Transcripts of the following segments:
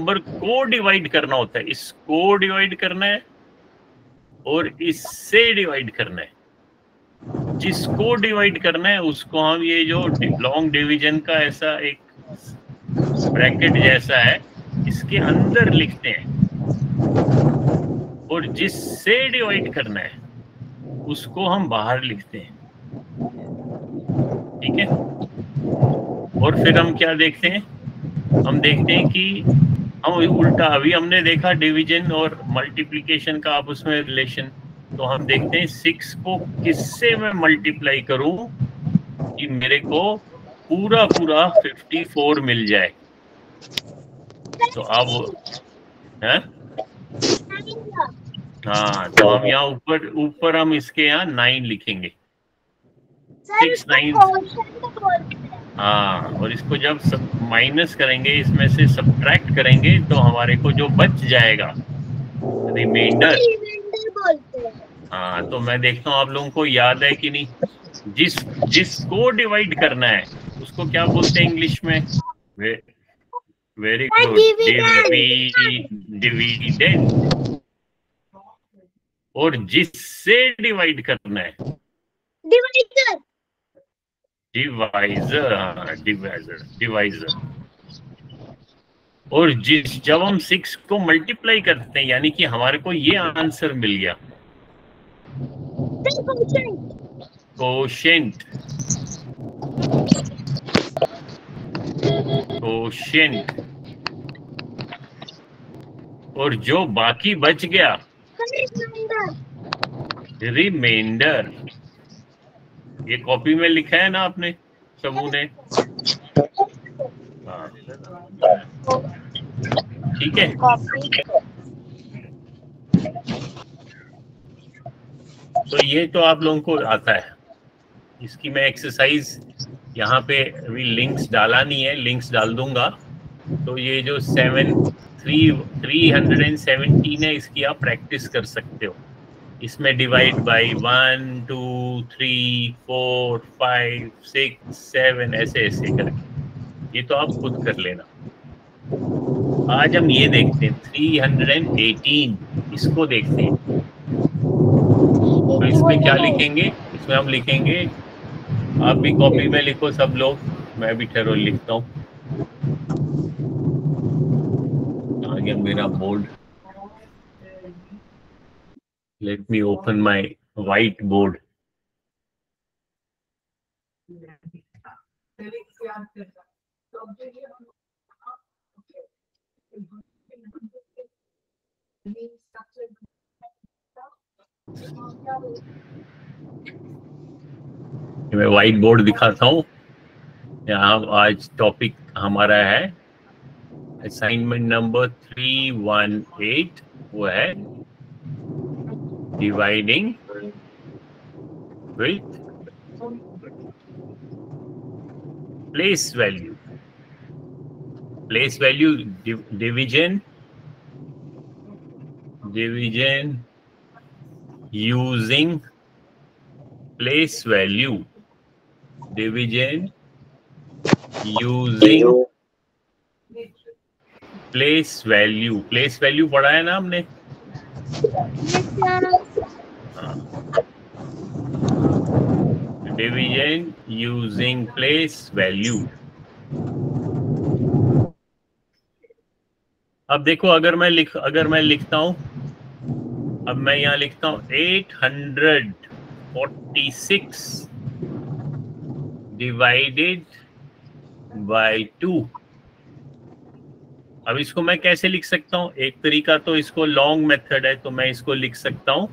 Number को divide करना होता है, इसको डिवाइड करना है और इससे डिवाइड करना है। जिसको डिवाइड करना है उसको हम ये जो लॉन्ग डिवीजन का ऐसा एक ब्रैकेट जैसा है इसके अंदर लिखते हैं, और जिससे डिवाइड करना है उसको हम बाहर लिखते हैं। ठीक है, और फिर हम क्या देखते हैं, हम देखते हैं कि हम उल्टा, अभी हमने देखा डिवीजन और मल्टीप्लिकेशन का आपस में रिलेशन, तो हम देखते हैं 6 को किससे मैं मल्टीप्लाई करूं कि मेरे को पूरा पूरा 54 मिल जाए। तो अब है, हाँ, तो हम यहाँ ऊपर ऊपर हम इसके यहाँ 9 लिखेंगे, 6 9। हाँ, और इसको जब माइनस करेंगे, इसमें से सब्ट्रैक्ट करेंगे, तो हमारे को जो बच जाएगा रिमाइंडर, हाँ, तो मैं देखता हूँ आप लोगों को याद है कि नहीं। जिसको डिवाइड करना है उसको क्या बोलते हैं इंग्लिश में? Very good, dividend. और जिससे डिवाइड करना है डिवाइजर, डिवाइजर। और जब हम 6 को मल्टीप्लाई करते हैं, यानी कि हमारे को ये आंसर मिल गया, कोशेंट, और जो बाकी बच गया रिमाइंडर। ये कॉपी में लिखा है ना आपने सबू ने? हाँ, ठीक है। तो ये तो आप लोगों को आता है। इसकी मैं एक्सरसाइज यहाँ पे अभी लिंक्स डाला नहीं है, लिंक्स डाल दूंगा। तो ये जो 317 है, इसकी आप प्रैक्टिस कर सकते हो। इसमें डिवाइड बाय 1 2 3 4 5 6 7 ऐसे ऐसे करके, ये तो आप खुद कर लेना। आज हम ये देखते हैं 318, इसको देखते हैं। तो इसमें क्या लिखेंगे? इसमें हम लिखेंगे, आप भी कॉपी में लिखो सब लोग, मैं भी ठहरो लिखता हूँ। आ गया मेरा board, let me open my white board. मैं व्हाइट बोर्ड दिखाता हूँ। यहाँ आज टॉपिक हमारा है असाइनमेंट नंबर 318, वो है dividing with place value. Place value division using place value, division using place value. Place value पढ़ा है ना हमने? Division using place value. अब देखो, अगर मैं लिखता हूं, अब मैं यहां लिखता हूं 846 डिवाइडेड बाय 2। अब इसको मैं कैसे लिख सकता हूं? एक तरीका तो इसको लॉन्ग मेथड है, तो मैं इसको लिख सकता हूं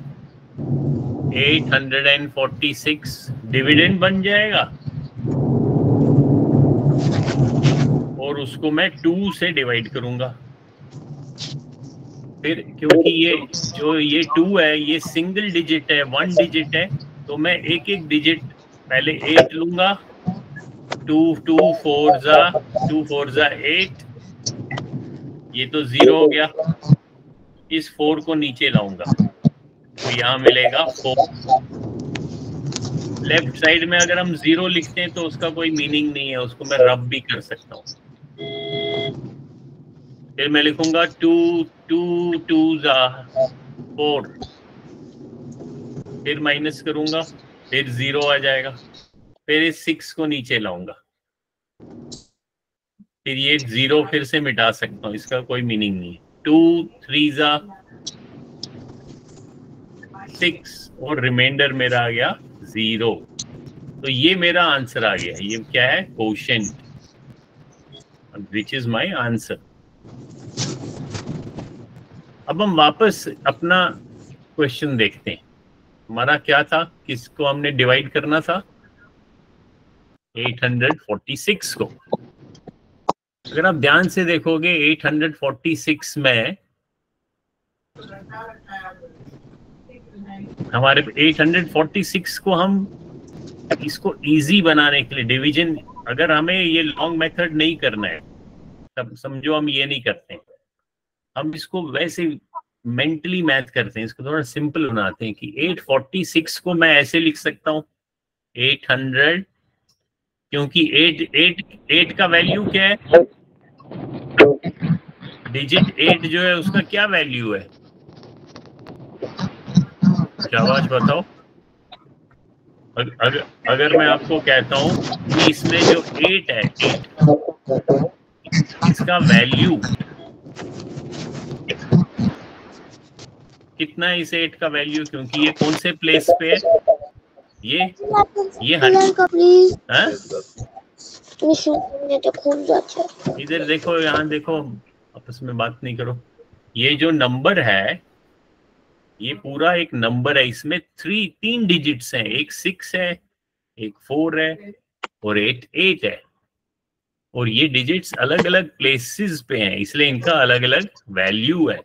846 डिविडेंड बन जाएगा, और उसको मैं 2 से डिवाइड करूंगा। फिर क्योंकि ये 2 है, ये सिंगल डिजिट है, 1 डिजिट है, तो मैं एक एक डिजिट पहले 8 लूंगा, 2 4 जा 8, ये तो 0 हो गया। इस 4 को नीचे लाऊंगा तो यहाँ मिलेगा 4। लेफ्ट साइड में अगर हम 0 लिखते हैं तो उसका कोई मीनिंग नहीं है, उसको मैं रब भी कर सकता हूँ। फिर मैं लिखूंगा 2 2 2 4, फिर माइनस करूंगा, फिर 0 आ जाएगा, फिर इस 6 को नीचे लाऊंगा, फिर ये 0 फिर से मिटा सकता हूँ, इसका कोई मीनिंग नहीं है। 2 3 6 और रिमाइंडर मेरा आ गया 0। तो ये मेरा आंसर आ गया। ये क्या है? Quotient, which is my answer. अब हम वापस अपना क्वेश्चन देखते हैं। हमारा क्या था, किसको हमने डिवाइड करना था? 846 को। अगर आप ध्यान से देखोगे 846 में हमारे 846 को हम इसको इजी बनाने के लिए डिवीजन, अगर हमें ये लॉन्ग मेथड नहीं करना है तब समझो हम ये नहीं करते हैं, हम इसको वैसे मेंटली मैथ करते हैं, इसको थोड़ा सिंपल बनाते हैं कि 846 को मैं ऐसे लिख सकता हूँ 800, क्योंकि 8 का वैल्यू क्या है? डिजिट 8 जो है उसका क्या वैल्यू है? शाबाश बताओ। अगर मैं आपको कहता हूं कि इसमें जो 8 है, 8 इसका वैल्यू कितना है? इस 8 का वैल्यू, क्योंकि ये कौन से प्लेस पे है? ये इधर देखो, यहाँ देखो, आपस में बात नहीं करो। ये जो नंबर है ये पूरा एक नंबर है, इसमें 3 डिजिट्स हैं, एक 6 है, एक 4 है और 8 है, और ये डिजिट्स अलग अलग प्लेसेस पे हैं, इसलिए इनका अलग अलग वैल्यू है।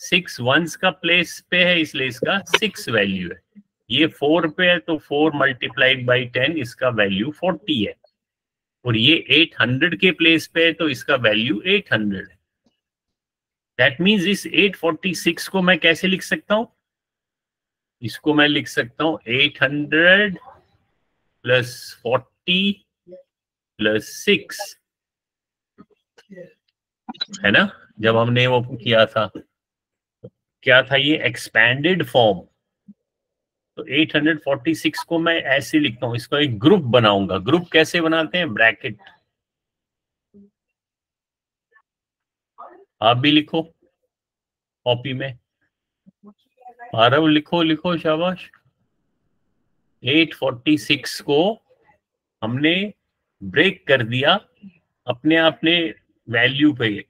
6 वंस का प्लेस पे है इसलिए इसका 6 वैल्यू है। ये 4 पे है तो 4 मल्टीप्लाइड बाई 10, इसका वैल्यू 40 है। और ये 800 के प्लेस पे है तो इसका वैल्यू 800 है। दैट मीन्स इस 846 को मैं कैसे लिख सकता हूं? इसको मैं लिख सकता हूं 800 प्लस 40 प्लस 6, है ना? जब हमने वो किया था, क्या था ये? Expanded form. तो 846 को मैं ऐसे लिखता हूं, इसको एक ग्रुप बनाऊंगा। ग्रुप कैसे बनाते हैं? ब्रैकेट। आप भी लिखो कॉपी में, आरव लिखो, लिखो, शाबाश। 846 को हमने ब्रेक कर दिया अपने वैल्यू पे।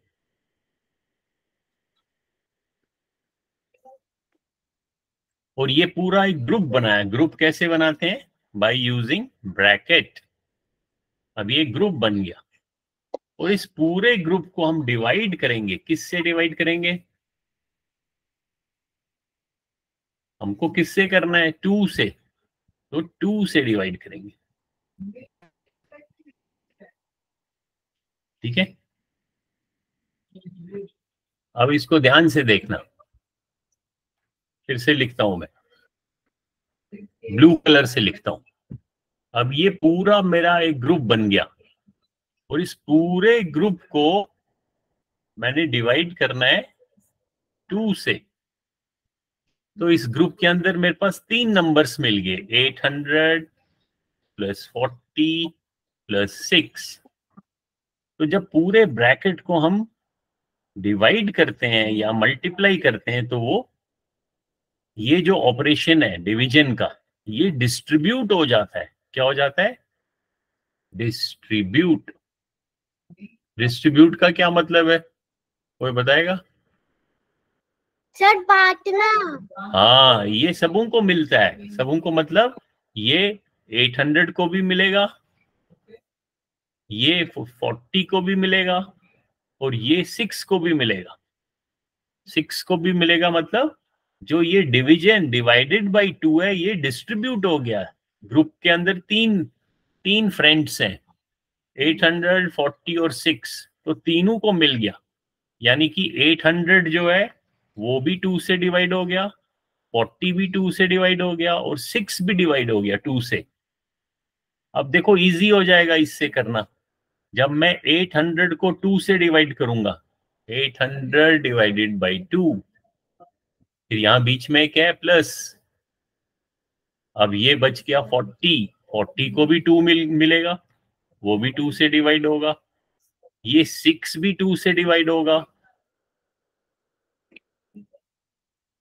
और ये पूरा एक ग्रुप बनाया। ग्रुप कैसे बनाते हैं? By using bracket. अब ये ग्रुप बन गया और इस पूरे ग्रुप को हम डिवाइड करेंगे। किससे डिवाइड करेंगे? हमको किससे करना है? 2 से। तो 2 से डिवाइड करेंगे, ठीक है? अब इसको ध्यान से देखना, फिर से लिखता हूं मैं, ब्लू कलर से लिखता हूं। अब ये पूरा मेरा एक ग्रुप बन गया और इस पूरे ग्रुप को मैंने डिवाइड करना है 2 से। तो इस ग्रुप के अंदर मेरे पास 3 नंबर्स मिल गए, 800 प्लस 40 प्लस 6। तो जब पूरे ब्रैकेट को हम डिवाइड करते हैं या मल्टीप्लाई करते हैं तो वो ये जो ऑपरेशन है डिवीजन का, ये डिस्ट्रीब्यूट हो जाता है। क्या हो जाता है? डिस्ट्रीब्यूट। डिस्ट्रीब्यूट का क्या मतलब है? कोई बताएगा? सर बांटना। हाँ, ये सबों को मिलता है। सबों को मतलब ये 800 को भी मिलेगा, ये 40 को भी मिलेगा और ये 6 को भी मिलेगा। 6 को भी मिलेगा, मतलब जो ये डिवीजन डिवाइडेड बाय 2 है ये डिस्ट्रीब्यूट हो गया। ग्रुप के अंदर तीन फ्रेंड्स हैं, 800, 40 और 6, तो तीनों को मिल गया। यानी कि 800 जो है वो भी 2 से डिवाइड हो गया, 40 भी 2 से डिवाइड हो गया और 6 भी डिवाइड हो गया 2 से। अब देखो इजी हो जाएगा इससे करना। जब मैं 800 को 2 से डिवाइड करूंगा 800 डिवाइडेड बाई 2, फिर यहाँ बीच में क्या है प्लस, अब ये बच गया 40, 40 को भी 2 मिलेगा, वो भी 2 से डिवाइड होगा, ये 6 भी 2 से डिवाइड होगा।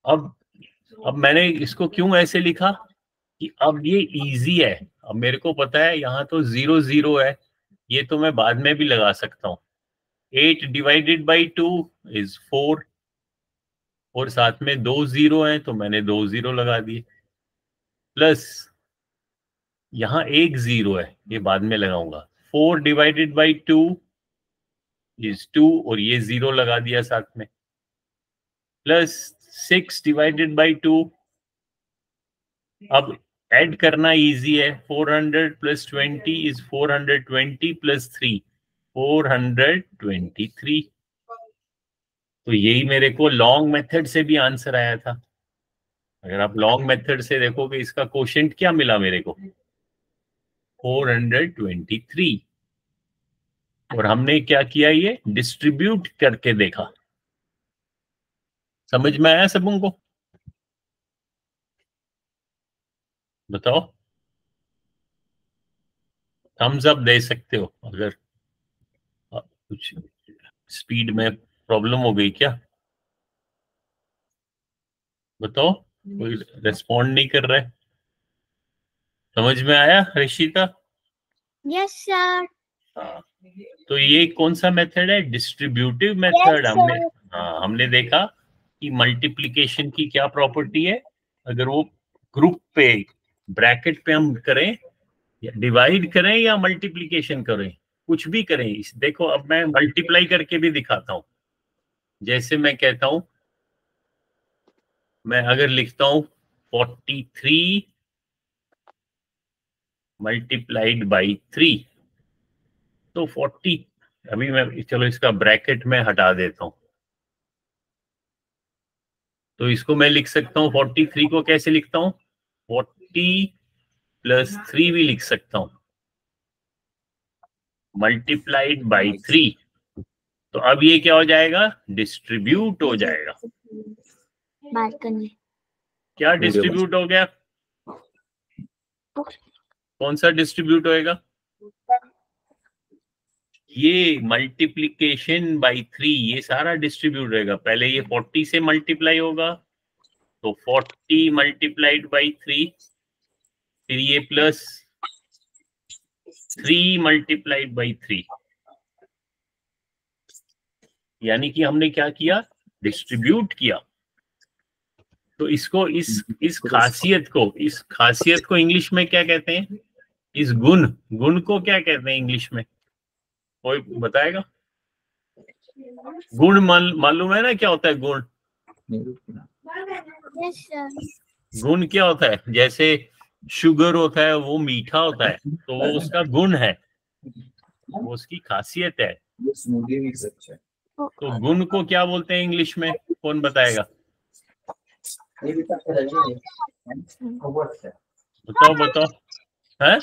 अब मैंने इसको क्यों ऐसे लिखा कि अब ये इजी है, अब मेरे को पता है यहाँ तो 0 0 है, ये तो मैं बाद में भी लगा सकता हूँ। 8 डिवाइडेड बाई 2 इज 4, और साथ में 2 0 हैं तो मैंने 2 0 लगा दिए, प्लस यहाँ 1 0 है, ये बाद में लगाऊंगा। 4 डिवाइडेड बाई 2 इज 2, और ये 0 लगा दिया साथ में, प्लस 6 डिवाइडेड बाई 2, अब ऐड करना इजी है, 400 प्लस 20 इज 420 प्लस 3 423। तो यही मेरे को लॉन्ग मेथड से भी आंसर आया था। अगर आप लॉन्ग मेथड से देखोगे इसका कोशेंट क्या मिला मेरे को, 423, और हमने क्या किया, ये डिस्ट्रीब्यूट करके देखा। समझ में आया सबों को? बताओ, थम्स अप दे सकते हो अगर कुछ स्पीड में प्रॉब्लम हो गई क्या। बताओ, कोई रेस्पॉन्ड नहीं कर रहा है। समझ में आया ऋषिता? Yes sir. हाँ, तो ये कौन सा मेथड है, डिस्ट्रीब्यूटिव मेथड। हमने देखा कि मल्टीप्लिकेशन की क्या प्रॉपर्टी है, अगर वो ग्रुप पे ब्रैकेट पे हम करें, या डिवाइड करें या मल्टीप्लिकेशन करें, कुछ भी करें। देखो अब मैं मल्टीप्लाई करके भी दिखाता हूं। जैसे मैं कहता हूं, मैं अगर लिखता हूं 43 मल्टीप्लाइड बाई 3, तो 40, अभी मैं चलो इसका ब्रैकेट में हटा देता हूं, तो इसको मैं लिख सकता हूं 43 को कैसे लिखता हूं, 40 प्लस 3 भी लिख सकता हूं, मल्टीप्लाइड बाई 3। तो अब ये क्या हो जाएगा, डिस्ट्रीब्यूट हो जाएगा। बालकनी क्या डिस्ट्रीब्यूट हो गया, कौन सा डिस्ट्रीब्यूट होएगा, ये मल्टीप्लिकेशन बाई 3, ये सारा डिस्ट्रीब्यूट रहेगा। पहले ये 40 से मल्टीप्लाई होगा, तो 40 मल्टीप्लाइड बाई 3, फिर ये प्लस 3 मल्टीप्लाइड बाई 3, यानी कि हमने क्या किया, डिस्ट्रीब्यूट किया। तो इसको इस खासियत को इंग्लिश में क्या कहते हैं, इस गुण को क्या कहते हैं इंग्लिश में, कोई बताएगा? गुण मालूम है ना क्या होता है गुण? Yes sir. गुण क्या होता है, जैसे शुगर होता है वो मीठा होता है, तो वो उसका गुण है, वो उसकी खासियत है। तो गुण को क्या बोलते हैं इंग्लिश में, कौन बताएगा? बताओ बताओ, है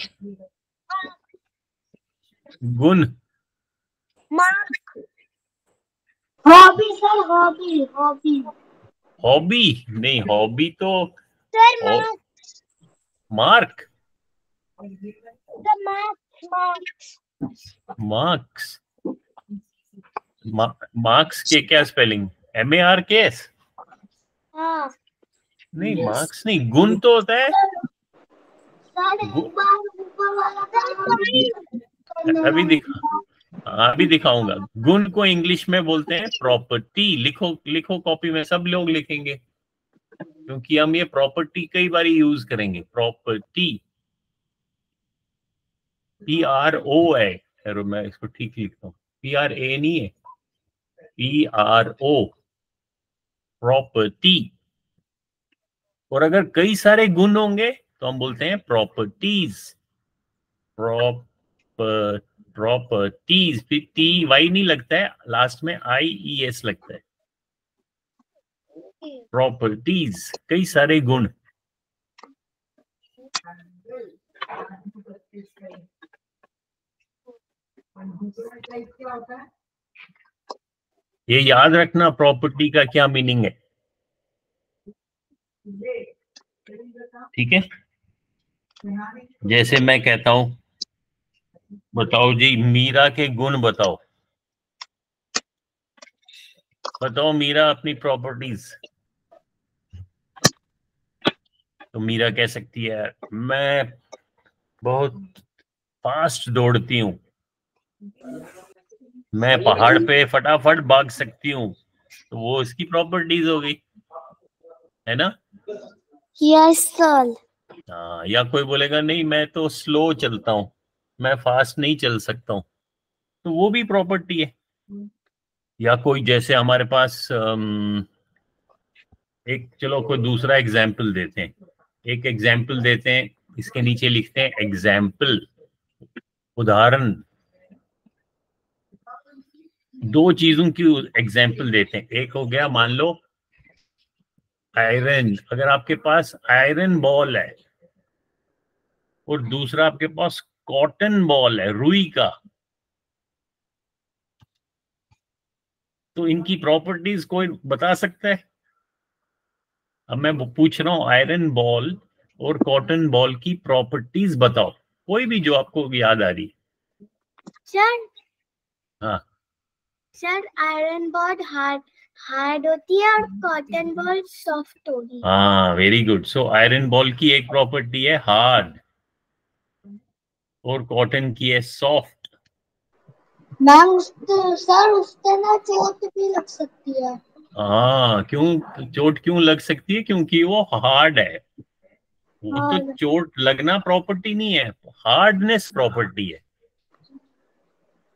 गुण, hobby sir, hobby hobby. Hobby नहीं, हॉबी तो sir mark, marks. Marks, marks के क्या स्पेलिंग, MARKS? हाँ नहीं मार्क्स नहीं, गुण तो होता है। अभी दिखाऊंगा। गुण को इंग्लिश में बोलते हैं प्रॉपर्टी। लिखो लिखो कॉपी में, सब लोग लिखेंगे, क्योंकि हम ये प्रॉपर्टी कई बार यूज करेंगे। प्रॉपर्टी PRO है, मैं इसको ठीक लिखता हूँ, PRA नहीं है, PRO, प्रॉपर्टी। और अगर कई सारे गुण होंगे तो हम बोलते हैं प्रॉपर्टीज, प्रॉपर्टीज। फिर TY नहीं लगता है, लास्ट में IES लगता है, प्रॉपर्टीज, कई सारे गुण। ये याद रखना प्रॉपर्टी का क्या मीनिंग है, ठीक है। जैसे मैं कहता हूं, बताओ जी मीरा के गुण बताओ, बताओ मीरा अपनी प्रॉपर्टीज। तो मीरा कह सकती है मैं बहुत फास्ट दौड़ती हूँ, मैं पहाड़ पे फटाफट भाग सकती हूँ, तो वो इसकी प्रॉपर्टीज हो गई, है ना। Yes sir. हाँ, या कोई बोलेगा नहीं मैं तो स्लो चलता हूँ, मैं फास्ट नहीं चल सकता हूँ, तो वो भी प्रॉपर्टी है। या कोई जैसे हमारे पास एक, चलो कोई दूसरा एग्जाम्पल देते हैं, एक एग्जाम्पल देते हैं, इसके नीचे लिखते हैं एग्जाम्पल, उदाहरण। दो चीजों की एग्जाम्पल देते हैं, एक हो गया मान लो आयरन, अगर आपके पास आयरन बॉल है और दूसरा आपके पास कॉटन बॉल है रुई का, तो इनकी प्रॉपर्टीज कोई बता सकता है। अब मैं पूछ रहा हूं आयरन बॉल और कॉटन बॉल की प्रॉपर्टीज बताओ, कोई भी जो आपको याद आ रही है। सर हाँ sir iron ball hard hard होती है और कॉटन बॉल सॉफ्ट होगी। हाँ, very good. So iron ball की एक प्रॉपर्टी है हार्ड और कॉटन की है सॉफ्ट। मैम सर उससे ना चोट भी लग सकती है। हाँ, क्यों चोट क्यों लग सकती है, क्योंकि वो हार्ड है। वो तो और चोट लगना प्रॉपर्टी नहीं है, हार्डनेस प्रॉपर्टी है।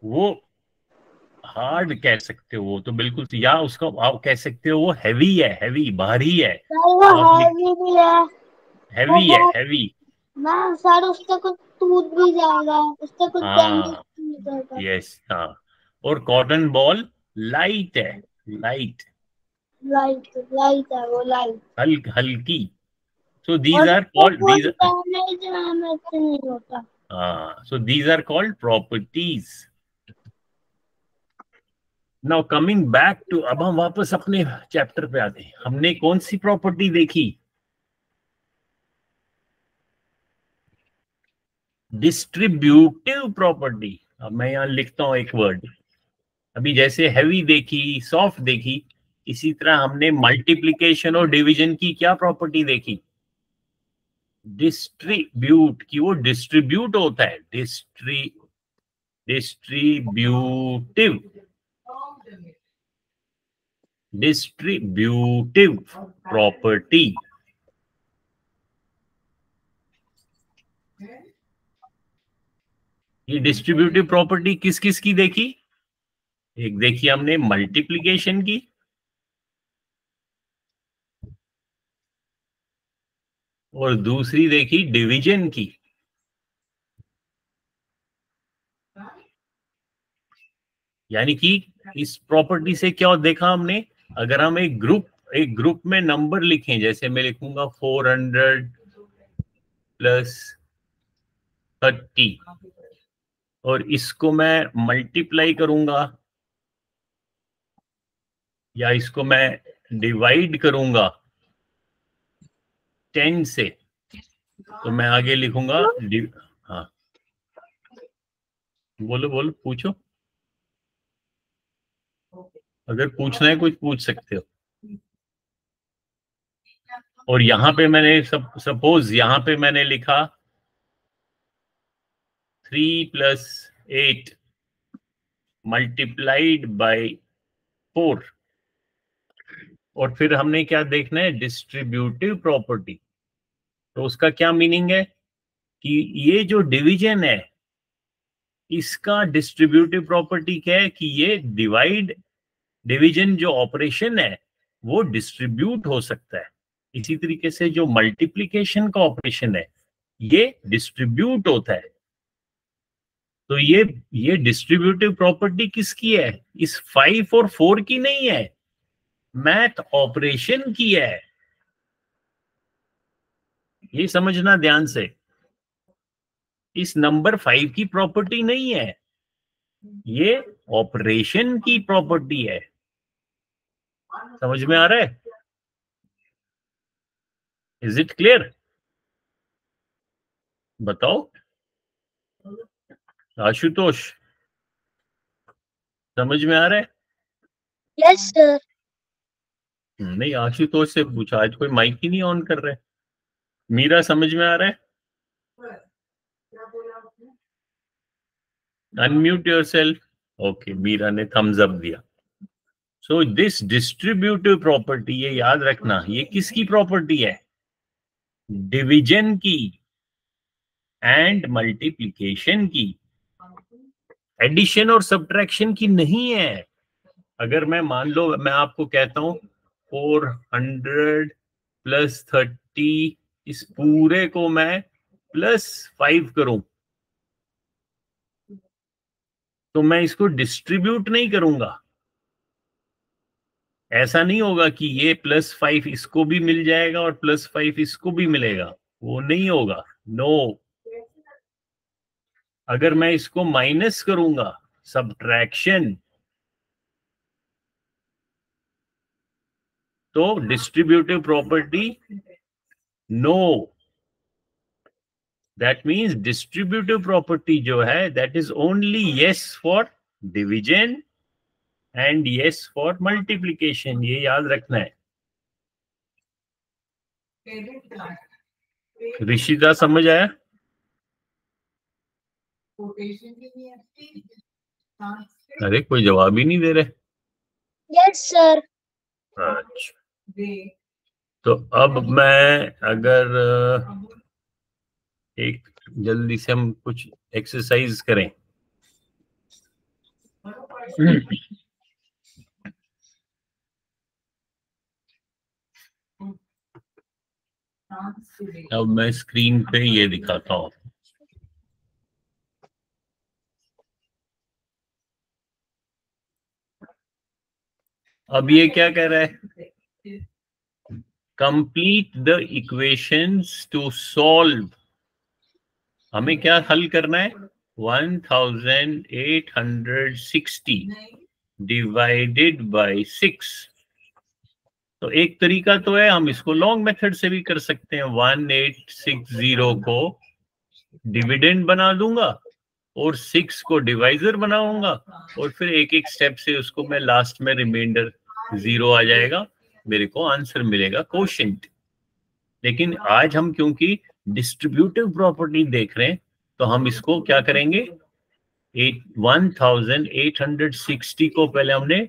वो हार्ड कह सकते हो, वो तो बिल्कुल, या उसको आप कह सकते हो वो हैवी है, हैवी भारी है। सर वो तो आप हैवी भी है। वो हैवी है, बहुत हैवी। मैम सर उससे कुछ टूट भी जाएगा, उससे कुछ डैमेज हाँ, भी हो जाएगा। यस, हाँ। और कॉटन बॉल लाइट है, लाइट, लाइट लाइट है वो लाइट। हल्की। सो दीज और आर उससे कॉल्ड, कोई दीज, डैमेज वैमेज नहीं होता। हाँ, so these are called properties. Now coming back to, अब हम वापस अपने चैप्टर पे आते हैं। हमने कौन सी प्रॉपर्टी देखी, डिस्ट्रीब्यूटिव प्रॉपर्टी। अब मैं यहां लिखता हूं एक वर्ड, अभी जैसे हैवी देखी, सॉफ्ट देखी, इसी तरह हमने मल्टीप्लिकेशन और डिवीजन की क्या प्रॉपर्टी देखी, डिस्ट्रीब्यूट की, वो डिस्ट्रीब्यूट होता है, डिस्ट्रीब्यूटिव, डिस्ट्रीब्यूटिव प्रॉपर्टी। ये डिस्ट्रीब्यूटिव प्रॉपर्टी किस किस की देखी, एक देखी हमने मल्टीप्लिकेशन की, और दूसरी देखी डिवीजन की। यानी कि इस प्रॉपर्टी से क्या देखा हमने, अगर हम एक ग्रुप में नंबर लिखें, जैसे मैं लिखूंगा 400 प्लस 30, और इसको मैं मल्टीप्लाई करूंगा या इसको मैं डिवाइड करूंगा 10 से, तो मैं आगे लिखूंगा हाँ, बोलो बोलो, पूछो, अगर पूछना है कुछ पूछ सकते हो। और यहाँ पे मैंने सपोज यहाँ पे मैंने लिखा 3 + 8 मल्टीप्लाइड बाय 4, और फिर हमने क्या देखना है, डिस्ट्रीब्यूटिव प्रॉपर्टी। तो उसका क्या मीनिंग है कि ये जो डिवीजन है इसका डिस्ट्रीब्यूटिव प्रॉपर्टी क्या है कि ये डिवीजन जो ऑपरेशन है वो डिस्ट्रीब्यूट हो सकता है। इसी तरीके से जो मल्टीप्लिकेशन का ऑपरेशन है ये डिस्ट्रीब्यूट होता है। तो ये डिस्ट्रीब्यूटिव प्रॉपर्टी किसकी है, इस 5 और 4 की नहीं है, मैथ ऑपरेशन की है। ये समझना ध्यान से, इस नंबर 5 की प्रॉपर्टी नहीं है, ये ऑपरेशन की प्रॉपर्टी है। समझ में आ रहा है? Is it clear? बताओ आशुतोष, समझ में आ रहा है? Yes sir. नहीं, आशुतोष से पूछा, आज कोई माइक ही नहीं ऑन कर रहे। मीरा, समझ में आ रहा है? Unmute yourself. ओके, मीरा ने थम्स अप दिया। सो दिस डिस्ट्रीब्यूटिव प्रॉपर्टी, ये याद रखना, ये किसकी प्रॉपर्टी है? डिवीजन की एंड मल्टीप्लिकेशन की, एडिशन और सब्ट्रैक्शन की नहीं है। अगर मैं मान लो मैं आपको कहता हूं 400 + 30, इस पूरे को मैं +5 करूं, तो मैं इसको डिस्ट्रीब्यूट नहीं करूंगा। ऐसा नहीं होगा कि ये +5 इसको भी मिल जाएगा और +5 इसको भी मिलेगा, वो नहीं होगा। नो, अगर मैं इसको माइनस करूंगा, सब्ट्रैक्शन, तो distributive property no. That means distributive property जो है, that is only yes for division and yes for multiplication. ये याद रखना है। ऋषिता, समझ आया? अरे कोई जवाब ही नहीं दे रहे। Yes sir. अच्छा, तो अब मैं अगर एक जल्दी से हम कुछ एक्सरसाइज करें। अब मैं स्क्रीन पे ये दिखाता हूं। अब ये क्या कह रहा है? Complete the equations to solve. हमें क्या हल करना है? 1860 डिवाइडेड बाय 6। तो एक तरीका तो है, हम इसको लॉन्ग मेथड से भी कर सकते हैं। 1860 को डिविडेंड बना दूंगा और 6 को डिवाइजर बनाऊंगा, और फिर एक एक स्टेप से उसको मैं लास्ट में रिमाइंडर 0 आ जाएगा, मेरे को आंसर मिलेगा कोशेंट। लेकिन आज हम क्योंकि डिस्ट्रीब्यूटिव प्रॉपर्टी देख रहे हैं, तो हम इसको क्या करेंगे? 1860 को पहले हमने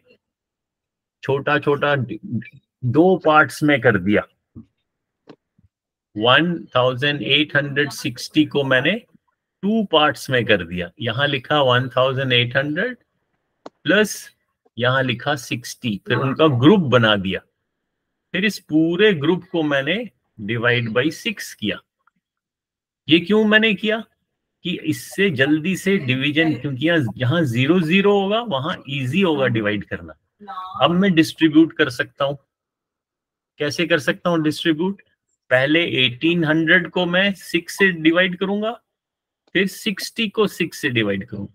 छोटा छोटा 2 पार्ट्स में कर दिया। 1860 को मैंने 2 पार्ट्स में कर दिया। यहां लिखा 1800 प्लस यहां लिखा 60, फिर उनका ग्रुप बना दिया। फिर इस पूरे ग्रुप को मैंने डिवाइड बाय 6 किया। ये क्यों मैंने किया? कि इससे जल्दी से डिवीजन, क्योंकि यहाँ 0 0 होगा, वहां इजी होगा डिवाइड करना। अब मैं डिस्ट्रीब्यूट कर सकता हूं। कैसे कर सकता हूं डिस्ट्रीब्यूट? पहले 1800 को मैं 6 से डिवाइड करूंगा, फिर 60 को 6 से डिवाइड करूंगा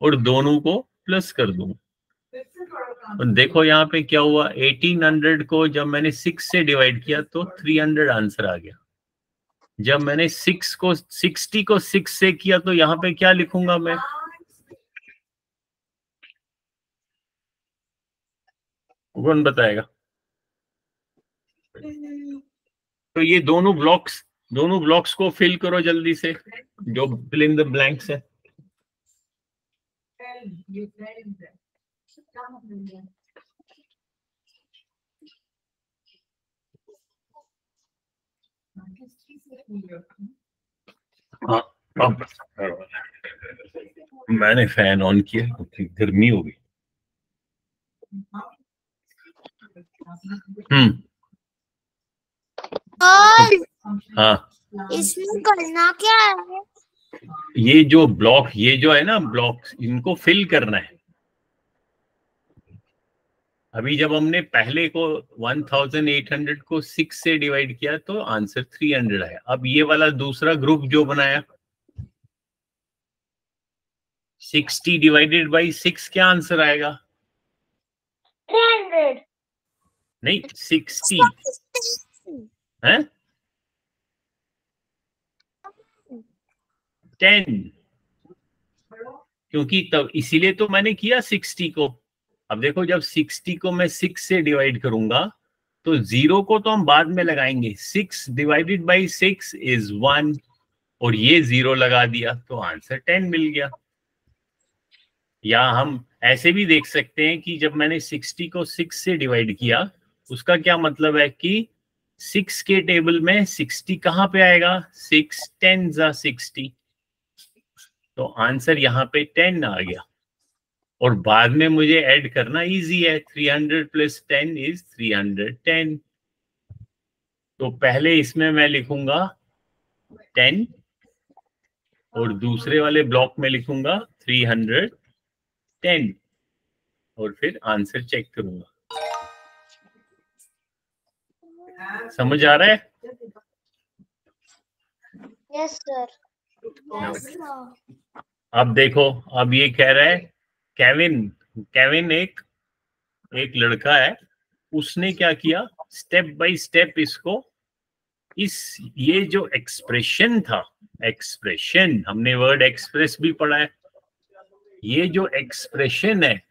और दोनों को प्लस कर दूंगा। और देखो यहाँ पे क्या हुआ, 1800 को जब मैंने 6 से डिवाइड किया तो 300 आंसर आ गया। जब मैंने 60 को 6 से किया तो यहाँ पे क्या लिखूंगा मैं? कौन बताएगा? तो ये दोनों ब्लॉक्स को फिल करो जल्दी से, जो फिल इन द ब्लैंक्स है। हाँ, मैंने फैन ऑन किया क्योंकि गर्मी हो गई। हाँ, इसमें करना क्या है? ये जो ब्लॉक, ये जो है ना ब्लॉक, इनको फिल करना है। अभी जब हमने पहले को 1800 को 6 से डिवाइड किया तो आंसर 300 आया। अब ये वाला दूसरा ग्रुप जो बनाया, 60 डिवाइडेड बाई 6, क्या आंसर आएगा? 300। नहीं 60 है 10, क्योंकि तब इसीलिए तो मैंने किया 60 को। अब देखो जब 60 को मैं 6 से डिवाइड करूंगा तो 0 को तो हम बाद में लगाएंगे। 6 डिवाइडेड बाई 6 इज 1 और ये 0 लगा दिया तो आंसर 10 मिल गया। या हम ऐसे भी देख सकते हैं कि जब मैंने 60 को 6 से डिवाइड किया उसका क्या मतलब है कि 6 के टेबल में 60 कहाँ पे आएगा, 6 10 जा 60, तो आंसर यहाँ पे 10 आ गया। और बाद में मुझे ऐड करना इजी है, 300 प्लस 10 इज 310। तो पहले इसमें मैं लिखूंगा 10 और दूसरे वाले ब्लॉक में लिखूंगा 310 और फिर आंसर चेक करूंगा। समझ आ रहा है? Yes sir. अब देखो, अब ये कह रहा है केविन एक लड़का है, उसने क्या किया, स्टेप बाय स्टेप इसको ये जो एक्सप्रेशन था, एक्सप्रेशन हमने वर्ड एक्सप्रेस भी पढ़ा है, ये जो एक्सप्रेशन है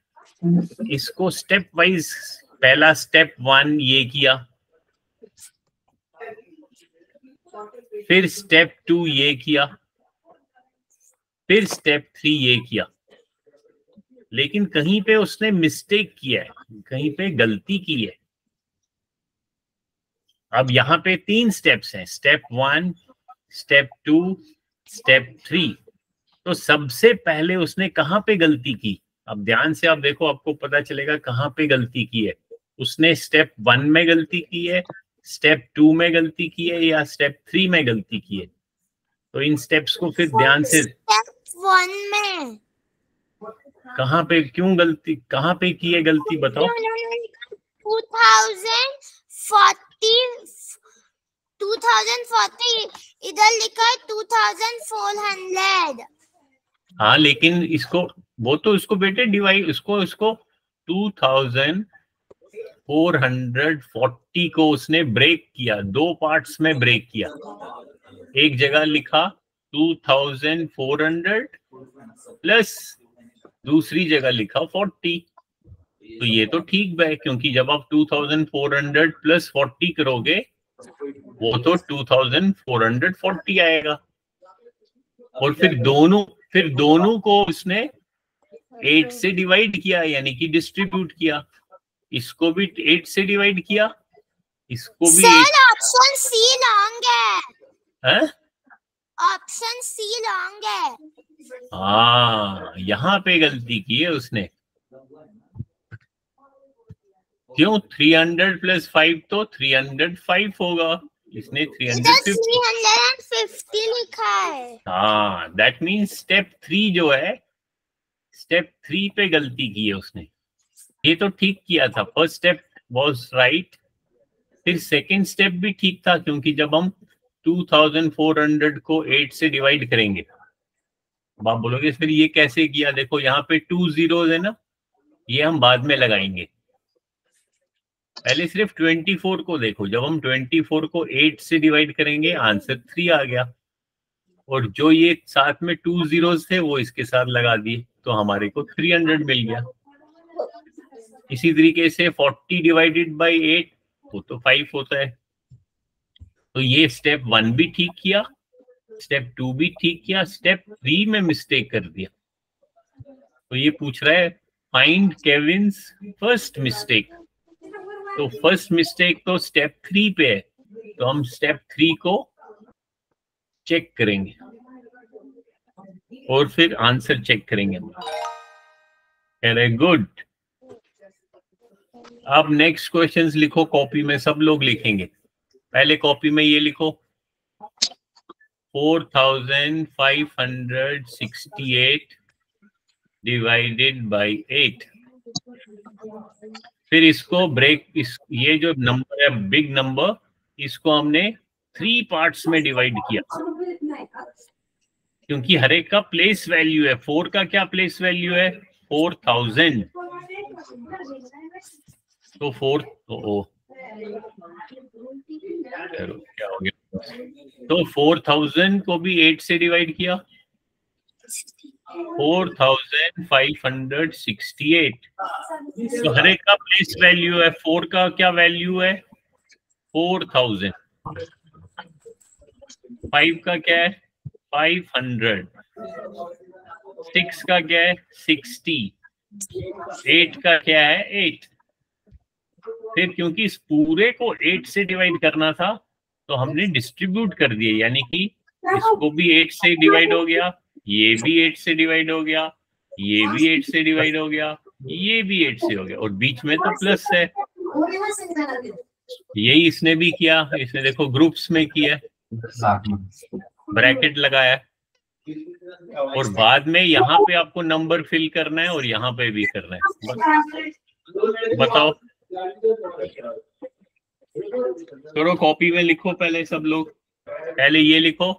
इसको स्टेप वाइज, पहला स्टेप 1 ये किया, फिर स्टेप 2 ये किया, फिर स्टेप 3 ये किया। लेकिन कहीं पे उसने मिस्टेक किया है, कहीं पे गलती की है। अब यहाँ पे 3 स्टेप्स हैं, स्टेप 1, स्टेप 2, स्टेप 3। तो सबसे पहले उसने कहाँ पे गलती की, अब ध्यान से आप देखो, आपको पता चलेगा कहाँ पे गलती की है। उसने स्टेप 1 में गलती की है, स्टेप 2 में गलती की है, या स्टेप 3 में गलती की है। तो इन स्टेप्स को फिर ध्यान से, स्टेप 1 में कहाँ पे क्यों गलती, कहाँ पे की है गलती बताओ। 2040 इधर लिखा है 2400। हाँ लेकिन इसको, वो तो इसको बेटे डिवाइड, इसको 2440 को उसने ब्रेक किया, 2 पार्ट्स में ब्रेक किया। एक जगह लिखा 2400 प्लस दूसरी जगह लिखा 40। तो ये तो ठीक है, क्योंकि जब आप 2400 प्लस 40 करोगे वो तो 2440 आएगा। और फिर दोनों को उसने 8 से डिवाइड किया, यानी कि डिस्ट्रीब्यूट किया। इसको भी 8 से डिवाइड किया, इसको भी। सर ऑप्शन सी लॉन्ग है। ऑप्शन सी लॉन्ग है। हाँ, यहाँ पे गलती की है उसने। क्यों, 300 प्लस 5 तो 305 होगा, इसने 350 लिखा है। हाँ, दैट मीन्स स्टेप 3 जो है, स्टेप 3 पे गलती की है उसने। ये तो ठीक किया था, फर्स्ट स्टेप वाज राइट, फिर सेकंड स्टेप भी ठीक था, क्योंकि जब हम 2400 को 8 से डिवाइड करेंगे, आप बोलोगे फिर ये कैसे किया, देखो यहाँ पे 2 zeros है ना, ये हम बाद में लगाएंगे। पहले सिर्फ 24 को देखो, जब हम 24 को 8 से डिवाइड करेंगे आंसर 3 आ गया, और जो ये साथ में 2 zeros थे वो इसके साथ लगा दिए, तो हमारे को 300 मिल गया। इसी तरीके से 40 डिवाइडेड बाई 8 वो तो 5 होता है। तो ये स्टेप 1 भी ठीक किया, स्टेप 2 भी ठीक किया, स्टेप 3 में मिस्टेक कर दिया। तो ये पूछ रहा है फाइंड केविन्स फर्स्ट मिस्टेक। तो फर्स्ट मिस्टेक तो स्टेप 3 पे है, तो हम स्टेप 3 को चेक करेंगे और फिर आंसर चेक करेंगे। Very good. अब नेक्स्ट क्वेश्चंस लिखो कॉपी में, सब लोग लिखेंगे। पहले कॉपी में ये लिखो 4568 डिवाइडेड बाई 8। फिर इसको ब्रेक, ये जो नंबर है बिग नंबर, इसको हमने 3 पार्ट्स में डिवाइड किया, क्योंकि हर एक का प्लेस वैल्यू है। 4 का क्या प्लेस वैल्यू है, 4000। तो 4, क्या हो गया? तो 4000 को भी 8 से डिवाइड किया, 4568। तो हर एक का प्लेस वैल्यू है। 4 का क्या वैल्यू है? 4000। 5 का क्या है? 500। 6 का क्या है? 60। 8 का क्या है? 8। फिर क्योंकि इस पूरे को 8 से डिवाइड करना था तो हमने डिस्ट्रीब्यूट कर दिए, यानी कि इसको भी 8 से डिवाइड हो गया, ये भी 8 से डिवाइड हो गया, ये भी 8 से डिवाइड हो गया, ये भी 8 से हो गया, और बीच में तो प्लस है। यही इसने भी किया। इसने देखो ग्रुप्स में किया, ब्रैकेट लगाया, और बाद में यहाँ पे आपको नंबर फिल करना है और यहाँ पे भी करना है। बताओ, करो, कॉपी में लिखो पहले सब लोग। पहले ये लिखो,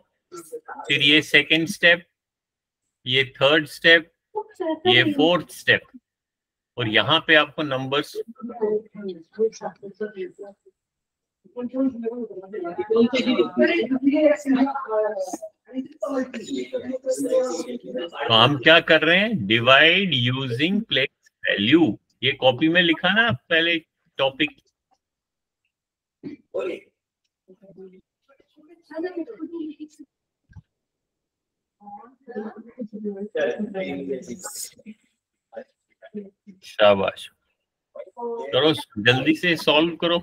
फिर ये सेकंड स्टेप, ये थर्ड स्टेप, ये फोर्थ स्टेप, और यहाँ पे आपको नंबर्स तो हम क्या कर रहे हैं? Divide using place value. ये कॉपी में लिखा ना पहले टॉपिक। शाबाश, करो जल्दी से सॉल्व करो।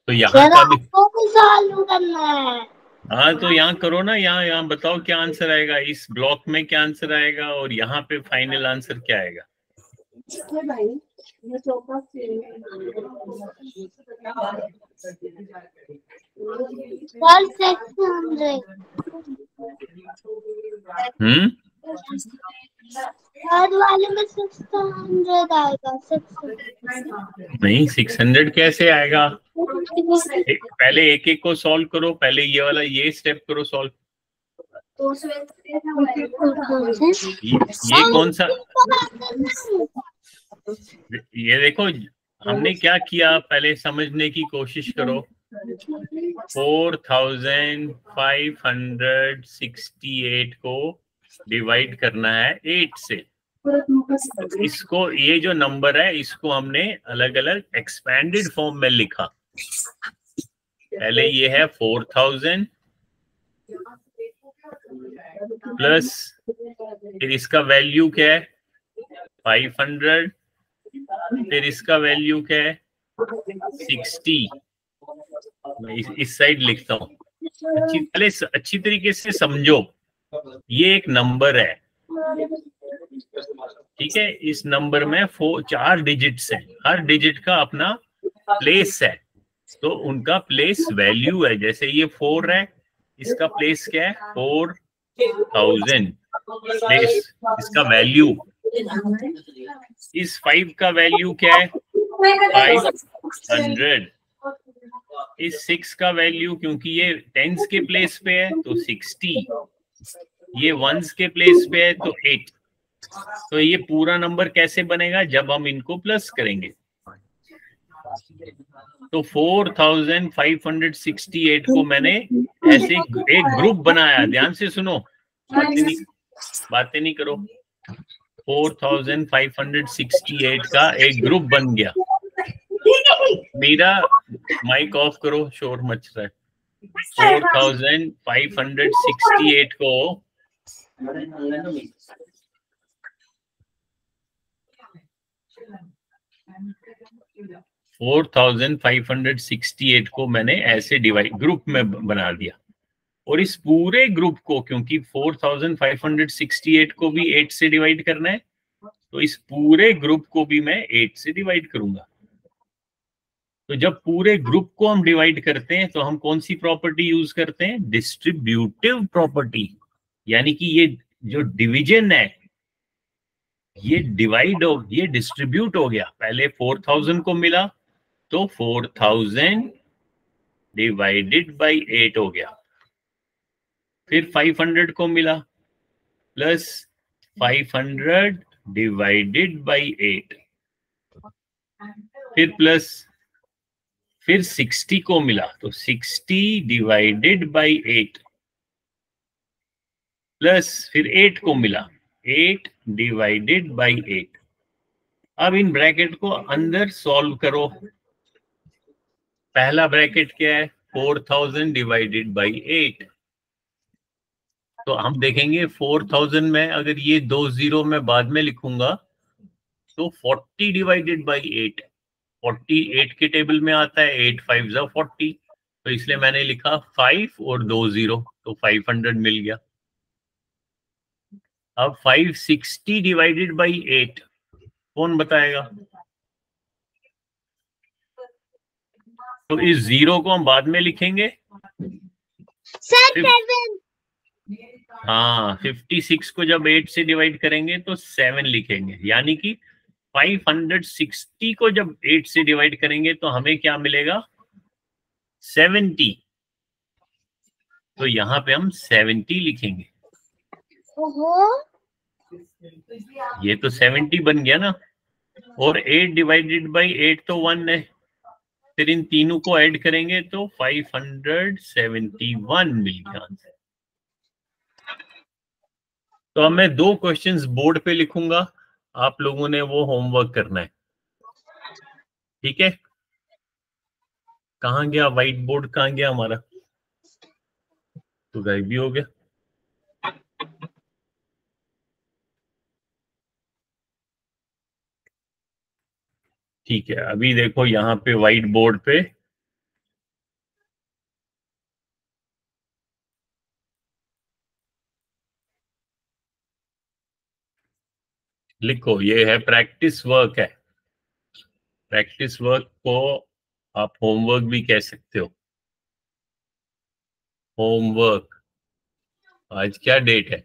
तो यहाँ का भी सॉल्व करना है। हाँ, तो यहाँ करो ना, यहाँ बताओ क्या आंसर आएगा, इस ब्लॉक में क्या आंसर आएगा, और यहाँ पे फाइनल आंसर क्या आएगा। वाले में 600 आएगा। 600 नहीं, 600 कैसे आएगा? पहले एक एक को सॉल्व करो। पहले ये वाला, ये स्टेप करो सॉल्व। ये कौन सा? ये देखो हमने क्या किया, पहले समझने की कोशिश करो। 4568 को डिवाइड करना है 8 से। इसको, ये जो नंबर है इसको हमने अलग अलग एक्सपेंडेड फॉर्म में लिखा। पहले ये है 4000 प्लस, फिर इसका वैल्यू क्या है? 500, फिर इसका वैल्यू क्या है? 60। मैं इस साइड लिखता हूँ। पहले अच्छी तरीके से समझो, ये एक नंबर है, ठीक है। इस नंबर में 4 डिजिट्स हैं, हर डिजिट का अपना प्लेस है, तो उनका प्लेस वैल्यू है। जैसे ये 4 है, इसका प्लेस क्या है? 4000 प्लेस, इसका वैल्यू। इस 5 का वैल्यू क्या है? 500। इस 6 का वैल्यू, क्योंकि ये टेंस के प्लेस पे है तो 60, ये वंस के प्लेस पे है तो 8। तो ये पूरा नंबर कैसे बनेगा? जब हम इनको प्लस करेंगे। तो 4568 को मैंने ऐसे एक ग्रुप बनाया। ध्यान से सुनो, बातें नहीं करो। 4568 का एक ग्रुप बन गया। मेरा माइक ऑफ करो, शोर मच रहा है। 4568 को 4568 को मैंने ऐसे डिवाइड ग्रुप में बना दिया, और इस पूरे ग्रुप को, क्योंकि 4568 को भी 8 से डिवाइड करना है, तो इस पूरे ग्रुप को भी मैं 8 से डिवाइड करूंगा। तो जब पूरे ग्रुप को हम डिवाइड करते हैं तो हम कौन सी प्रॉपर्टी यूज करते हैं? Distributive property. यानी कि ये जो डिवीजन है, ये डिवाइड हो, ये डिस्ट्रीब्यूट हो गया। पहले 4000 को मिला तो 4000 डिवाइडेड बाय 8 हो गया। फिर 500 को मिला, प्लस 500 डिवाइडेड बाई 8, फिर प्लस, फिर 60 को मिला तो 60 डिवाइडेड बाई 8, प्लस फिर 8 को मिला, 8 डिवाइडेड बाई 8। अब इन ब्रैकेट को अंदर सॉल्व करो। पहला ब्रैकेट क्या है, 4000 डिवाइडेड बाई 8। तो हम देखेंगे 4000 में अगर ये 2 जीरो मैं बाद में लिखूंगा तो 40 डिवाइडेड बाई 8, 48 के टेबल में आता है, 8 5 जा 40, तो इसलिए मैंने लिखा 5 और 2 जीरो, तो 500 मिल गया। अब 560 डिवाइडेड बाई 8 कौन बताएगा? तो इस जीरो को हम बाद में लिखेंगे। हाँ, 56 को जब 8 से डिवाइड करेंगे तो 7 लिखेंगे, यानी कि 560 को जब 8 से डिवाइड करेंगे तो हमें क्या मिलेगा? 70। तो यहाँ पे हम 70 लिखेंगे। ये तो 70 बन गया ना, और 8 डिवाइडेड बाई 8 तो 1 है, फिर इन तीनों को ऐड करेंगे तो 571 मिल गया आंसर। तो अब मैं 2 क्वेश्चंस बोर्ड पे लिखूंगा, आप लोगों ने वो होमवर्क करना है, ठीक है? कहाँ गया व्हाइट बोर्ड, कहाँ गया हमारा? तो गायब भी हो गया। ठीक है, अभी देखो यहाँ पे व्हाइट बोर्ड पे लिखो, ये है प्रैक्टिस वर्क है। प्रैक्टिस वर्क को आप होमवर्क भी कह सकते हो। होमवर्क, आज क्या डेट है?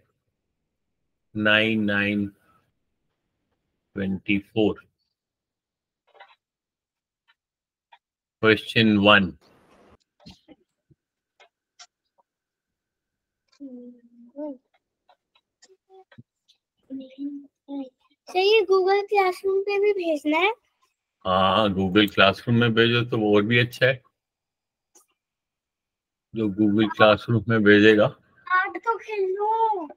9/9/24। क्वेश्चन 1। सर ये गूगल क्लासरूम पे भी भेजना है? हाँ, गूगल क्लासरूम में भेजो तो और भी अच्छा है, जो गूगल क्लासरूम में भेजेगा। आज तो खेलो।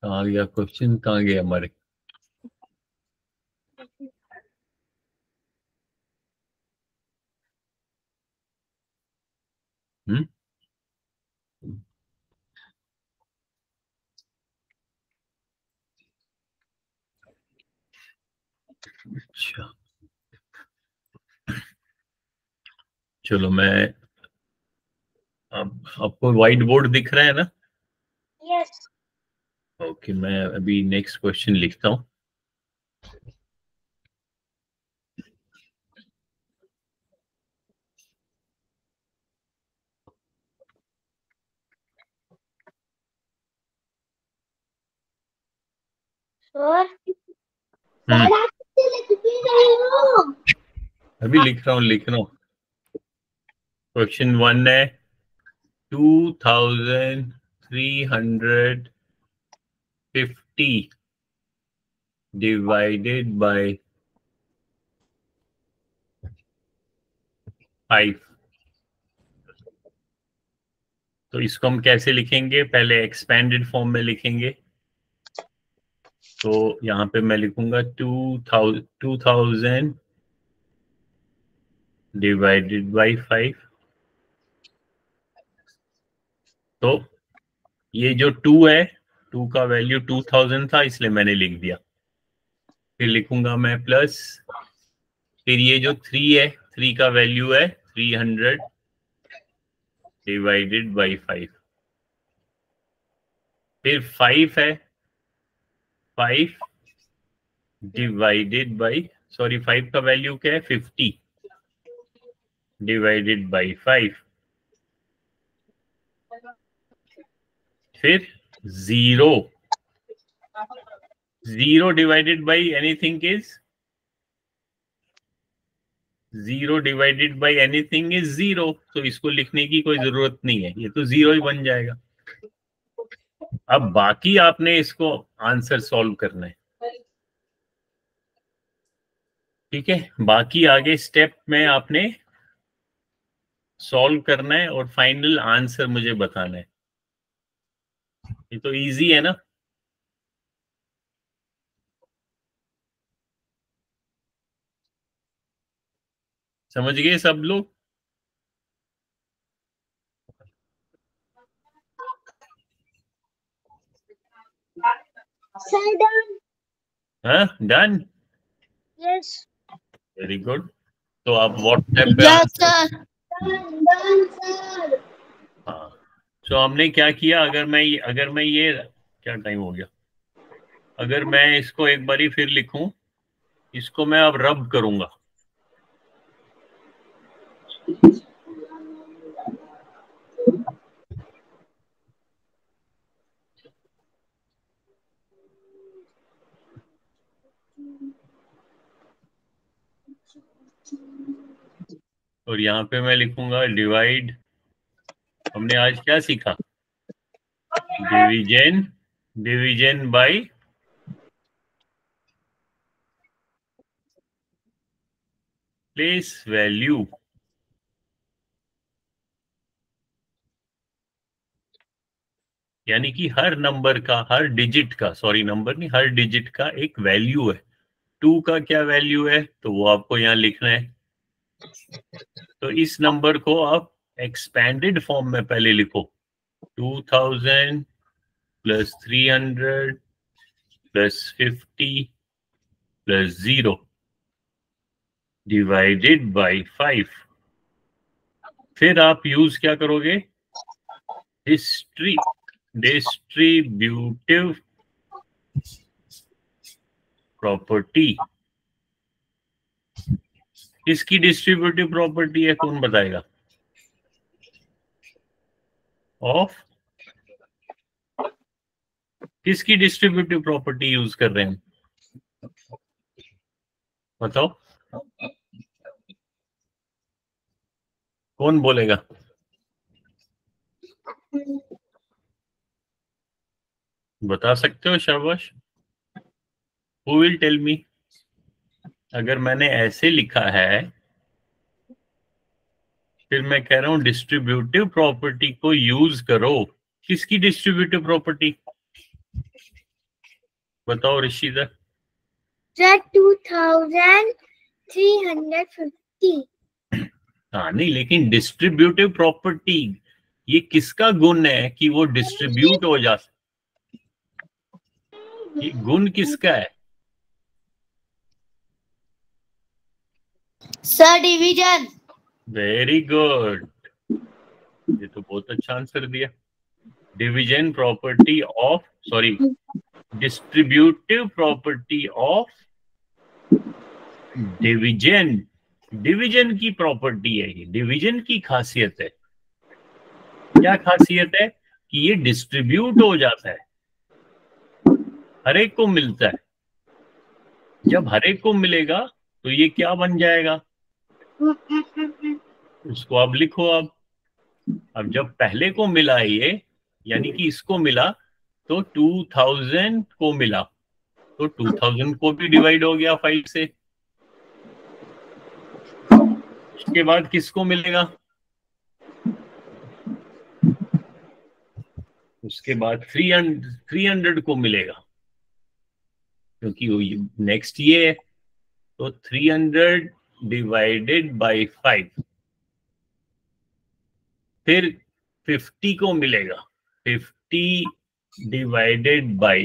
कहाँ गया क्वेश्चन, कहाँ गया हमारे? अच्छा, चलो मैं, अब आपको व्हाइट बोर्ड दिख रहा है ना? यस। ओके, मैं अभी नेक्स्ट क्वेश्चन लिखता हूँ। अभी लिख रहा हूँ। क्वेश्चन 1 है 2350 डिवाइडेड बाय 5। तो इसको हम कैसे लिखेंगे? पहले एक्सपेंडेड फॉर्म में लिखेंगे। तो यहाँ पे मैं लिखूंगा 2000 डिवाइडेड बाय 5। तो ये जो 2 है, 2 का वैल्यू 2000 था, इसलिए मैंने लिख दिया। फिर लिखूंगा मैं प्लस, फिर ये जो 3 है, 3 का वैल्यू है 300 डिवाइडेड बाई 5। फिर 5 है, 5 डिवाइडेड बाई, सॉरी 5 का वैल्यू क्या है 50 डिवाइडेड बाई 5। फिर 0 divided by anything is 0 divided by anything is 0। तो इसको लिखने की कोई जरूरत नहीं है, ये तो 0 ही बन जाएगा। अब बाकी आपने इसको आंसर सॉल्व करना है, ठीक है। बाकी आगे स्टेप में आपने सॉल्व करना है और फाइनल आंसर मुझे बताना है। ये तो इजी है ना। समझ गए सब लोग? Sir, done. हाँ, डन, Yes. Very good. तो आप व्हाट्सएप पे Yes, answer, sir. Done, sir. हाँ। तो हमने क्या किया, अगर मैं ये क्या टाइम हो गया, अगर मैं इसको एक बारी फिर लिखूं, इसको मैं अब रब करूंगा। और यहाँ पे मैं लिखूंगा डिवाइड। हमने आज क्या सीखा? Division, division bye place value. यानी कि हर नंबर का, हर डिजिट का, सॉरी नंबर नहीं, हर डिजिट का एक वैल्यू है। 2 का क्या वैल्यू है तो वो आपको यहाँ लिखना है। तो इस नंबर को आप एक्सपेंडेड फॉर्म में पहले लिखो, 2000 plus 300 plus 50 plus 0 divided by 5। फिर आप यूज क्या करोगे? Distributive property. किसकी डिस्ट्रीब्यूटिव प्रॉपर्टी है, कौन बताएगा? ऑफ किसकी डिस्ट्रीब्यूटिव प्रॉपर्टी यूज कर रहे हैं, बताओ, कौन बोलेगा? बता सकते हो, शाबाश। Who will tell me? अगर मैंने ऐसे लिखा है, फिर मैं कह रहा हूं डिस्ट्रीब्यूटिव प्रॉपर्टी को यूज करो। किसकी डिस्ट्रीब्यूटिव प्रॉपर्टी, बताओ ऋषिदा? Sir, 2350. हाँ नहीं, लेकिन डिस्ट्रीब्यूटिव प्रॉपर्टी ये किसका गुण है कि वो डिस्ट्रीब्यूट हो जा, ये गुण किसका है? Sir, division. वेरी गुड, ये तो बहुत अच्छा आंसर दिया। Division property of, sorry, distributive property of division. Division की प्रॉपर्टी है ये, डिवीजन की खासियत है। क्या खासियत है? कि ये डिस्ट्रीब्यूट हो जाता है, हर एक को मिलता है। जब हर एक को मिलेगा तो ये क्या बन जाएगा, उसको आप लिखो। अब जब पहले को मिला ये, यानी कि इसको मिला, तो 2000 को मिला, तो 2000 को भी डिवाइड हो गया 5 से। उसके बाद किसको मिलेगा? उसके बाद 300 को मिलेगा, क्योंकि नेक्स्ट ये है। तो 300 डिवाइडेड बाय 5। फिर 50 को मिलेगा, 50 डिवाइडेड बाय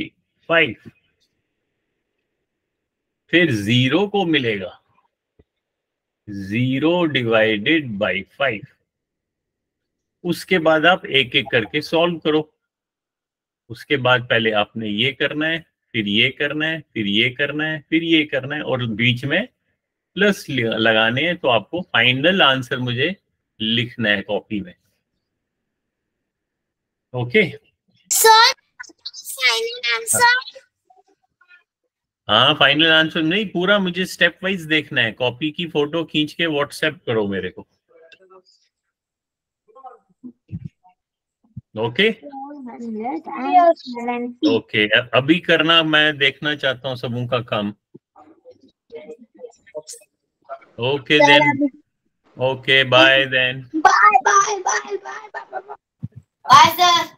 5। फिर 0 को मिलेगा, 0 डिवाइडेड बाय 5। उसके बाद आप एक एक करके सॉल्व करो। उसके बाद पहले आपने ये करना है, फिर ये करना है, फिर ये करना है, फिर ये करना है, और बीच में प्लस लगाने हैं। तो आपको फाइनल आंसर मुझे लिखना है कॉपी में। Okay Sir, final answer. हाँ, फाइनल आंसर नहीं, पूरा मुझे स्टेप वाइज देखना है। कॉपी की फोटो खींच के व्हाट्सएप करो मेरे को। ओके ओके, अभी करना, मैं देखना चाहता हूँ सबों का काम। Okay then, okay bye then. Bye, bye, bye, bye, bye, bye, bye. Bye, sir.